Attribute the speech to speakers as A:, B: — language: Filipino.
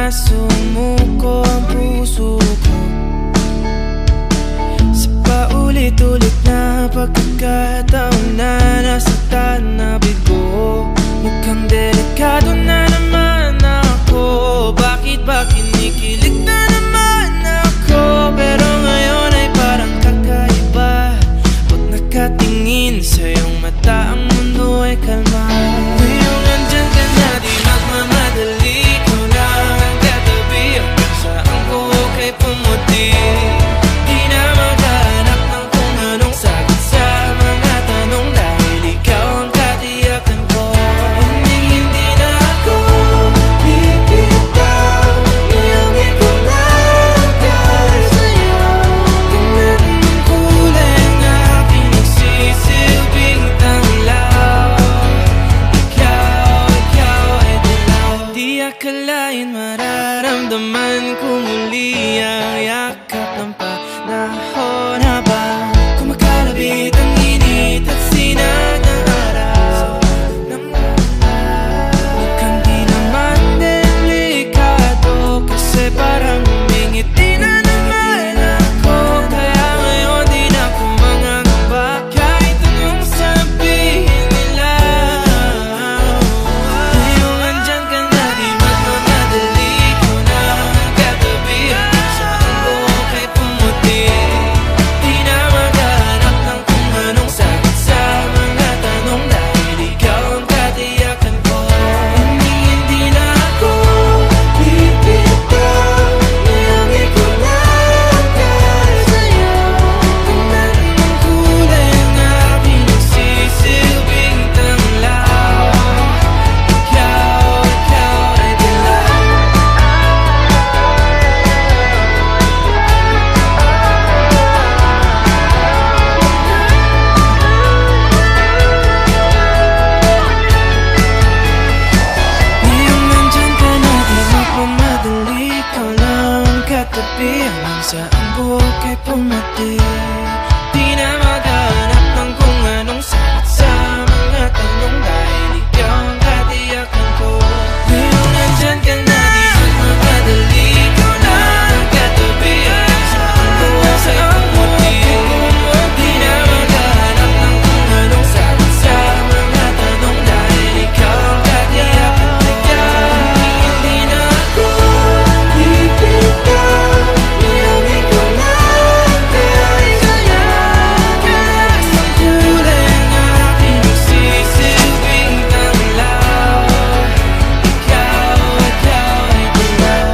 A: na sumuko ang puso ko sa paulit-ulit na pagkakataon na nasaktan na bigo. Mukhang delikado na naman ako. Bakit ba kinikilig na naman ako? Pero ngayon ay parang kakaiba. Pag nakatingin sa iyong mata, ang mundo ay kalma. Ngayong andyan ka na, di magmamadali. Ikaw lang ang katabi, hanggang saan ko kay pumuti. Di na maghanap ng kung anong sagot sa mga tanong, dahil ikaw ang katiyakan ko. Hindi na ako bibitaw. Ngayong ikaw lang dahil sa'yo. Tingnan mong kulay ang aking nagsisilbing tanglaw. Ikaw ay dilaw. Di akalain mararamdaman ko muli ang yakap ng panahon habang kumakalabit ang init at sinag ng araw ng ulan. Mukhang di naman delikado, kasi parang humingiti na naman ako. Kaya ngayon di na ako mangangamba kahit anong sabihin nila. Ngayong andyan ka na, di magmamadali. Ikaw na ang katabi, hanggang saan ko kay pumuti. Di na maghanap ng kung anong sagot sa mga tanong, dahil ikaw ang katiyakan ko. Hindi na ako bibitaw. Ngayong ikaw lang dahil sa'yo. Tingnan mong kulay ang aking nagsisilbing tanglaw. Ikaw ay dilaw. Ngayong nandyan ka na, di magmamadali. Ikaw lang ang katabi, hanggang saan buhok ay pumati. Di na maghanap ng kung anong sagot sa mga tanong, dahil ikaw ang katiyakan ko. Ngayong nandyan ka na, di magmamadali. Ikaw lang ang katabi, hanggang saan buhok ay pumati. Di na maghanap ng kung anong sagot sa mga tanong, dahil ikaw ang katiyakan ko. Hindi na ako bibitaw. Ngayong ikaw lang dahil sa'yo. Tingnan mong kulay ang aking nagsisilbing tanglaw. Ikaw ay dilaw.